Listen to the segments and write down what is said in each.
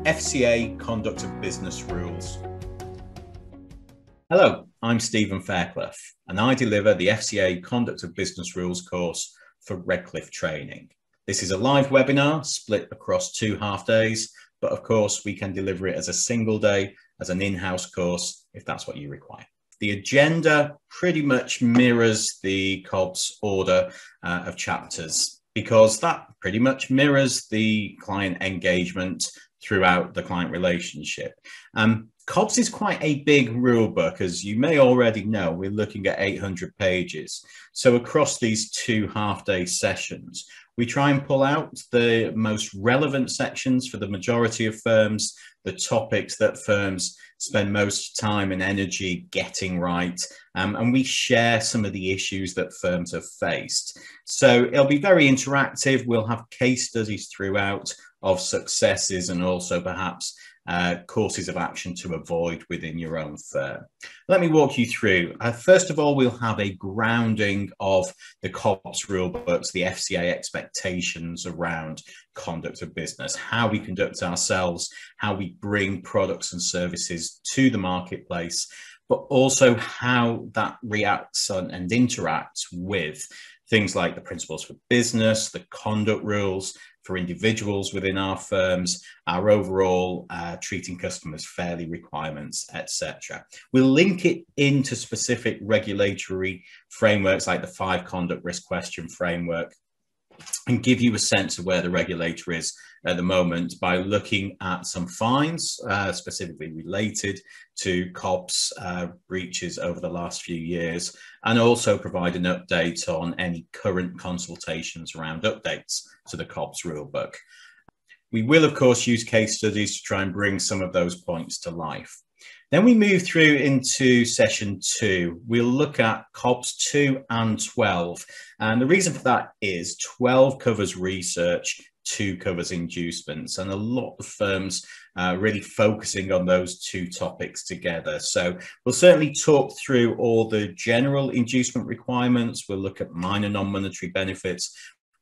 FCA Conduct of Business Rules. Hello, I'm Stephen Fairclough, and I deliver the FCA Conduct of Business Rules course for Redcliffe training. This is a live webinar split across 2 half days, but of course we can deliver it as a single day, as an in-house course, if that's what you require. The agenda pretty much mirrors the COBs order of chapters, because that pretty much mirrors the client engagement throughout the client relationship. COBs is quite a big rule book, as you may already know. We're looking at 800 pages. So across these 2 half-day sessions, we try and pull out the most relevant sections for the majority of firms, the topics that firms spend most time and energy getting right, and we share some of the issues that firms have faced. So it'll be very interactive. We'll have case studies throughout of successes and also perhaps courses of action to avoid within your own firm. Let me walk you through. First of all, we'll have a grounding of the COBs rule books, the FCA expectations around conduct of business, how we conduct ourselves, how we bring products and services to the marketplace, but also how that reacts and interacts with things like the principles for business, the conduct rules for individuals within our firms, our overall treating customers fairly requirements, etc. We'll link it into specific regulatory frameworks like the 5 conduct risk question framework, and give you a sense of where the regulator is at the moment by looking at some fines specifically related to COBs breaches over the last few years, and also provide an update on any current consultations around updates to the COBs rulebook. We will, of course, use case studies to try and bring some of those points to life. Then we move through into session 2. We'll look at COBs 2 and 12. And the reason for that is 12 covers research, 2 covers inducements, and a lot of firms really focusing on those 2 topics together. So we'll certainly talk through all the general inducement requirements. We'll look at minor non-monetary benefits.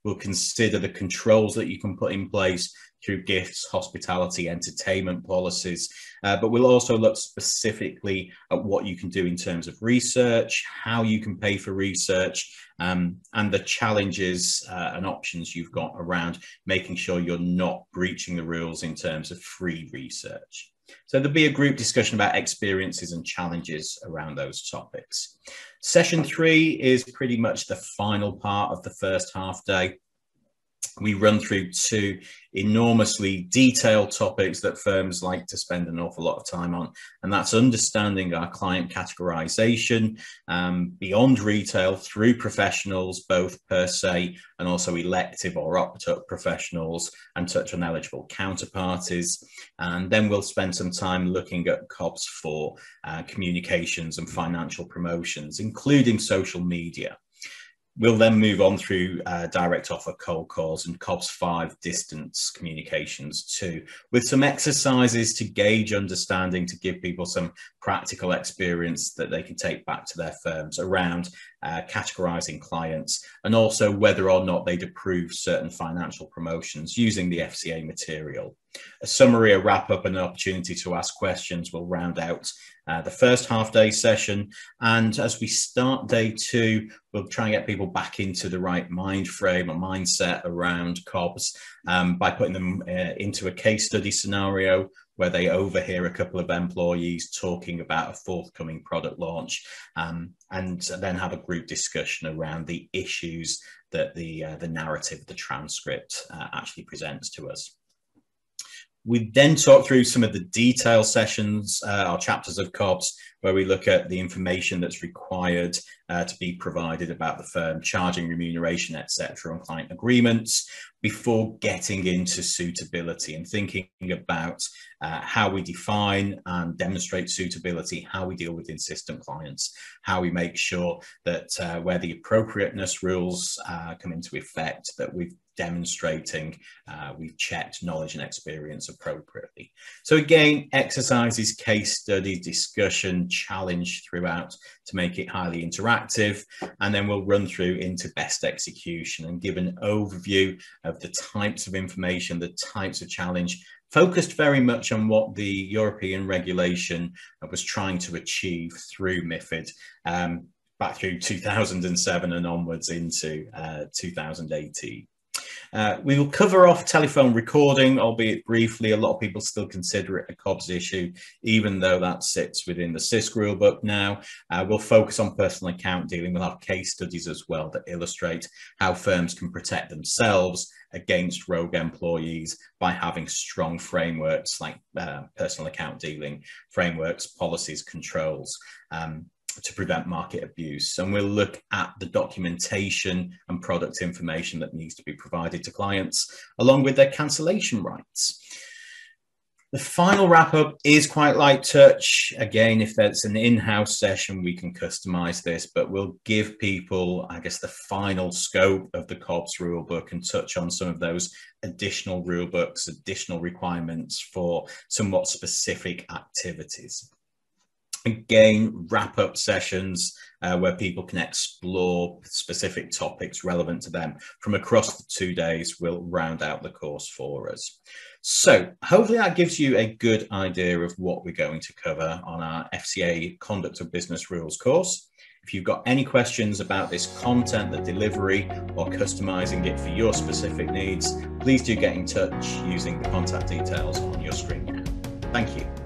We'll consider the controls that you can put in place through gifts, hospitality, entertainment policies. But we'll also look specifically at what you can do in terms of research, how you can pay for research, and the challenges and options you've got around making sure you're not breaching the rules in terms of free research. So there'll be a group discussion about experiences and challenges around those topics. Session 3 is pretty much the final part of the first half day. We run through 2 enormously detailed topics that firms like to spend an awful lot of time on, and that's understanding our client categorization beyond retail through professionals, both per se and also elective or opt-up professionals, and touch on eligible counterparties. And then we'll spend some time looking at COBs for communications and financial promotions, including social media. We'll then move on through direct offer cold calls and COBs 5 distance communications too, with some exercises to gauge understanding, to give people some practical experience that they can take back to their firms around categorizing clients, and also whether or not they'd approve certain financial promotions using the FCA material. A summary, a wrap up, and an opportunity to ask questions will round out the first half day session. And as we start day 2, we'll try and get people back into the right mind frame or mindset around COBs by putting them into a case study scenario where they overhear a couple of employees talking about a forthcoming product launch, and then have a group discussion around the issues that the narrative, the transcript actually presents to us. We then talk through some of the detail sessions, or chapters of COBs, where we look at the information that's required to be provided about the firm, charging, remuneration, etc., on client agreements, before getting into suitability and thinking about how we define and demonstrate suitability, how we deal with insistent clients, how we make sure that where the appropriateness rules come into effect, that we've demonstrating we've checked knowledge and experience appropriately. So again, exercises, case study, discussion, challenge throughout to make it highly interactive. And then we'll run through into best execution and give an overview of the types of information, the types of challenge, focused very much on what the European regulation was trying to achieve through MiFID back through 2007 and onwards into 2018. We will cover off telephone recording, albeit briefly. A lot of people still consider it a COBs issue, even though that sits within the CISC rulebook now. We'll focus on personal account dealing. We'll have case studies as well that illustrate how firms can protect themselves against rogue employees by having strong frameworks like personal account dealing frameworks, policies, controls, to prevent market abuse. And we'll look at the documentation and product information that needs to be provided to clients, along with their cancellation rights. The final wrap up is quite light touch. Again, if there's an in-house session, we can customize this, but we'll give people, I guess, the final scope of the COBs rulebook and touch on some of those additional rulebooks, additional requirements for somewhat specific activities. Again, wrap-up sessions where people can explore specific topics relevant to them from across the 2 days will round out the course for us. So hopefully that gives you a good idea of what we're going to cover on our FCA Conduct of Business Rules course. If you've got any questions about this content, the delivery, or customizing it for your specific needs, please do get in touch using the contact details on your screen now. Thank you.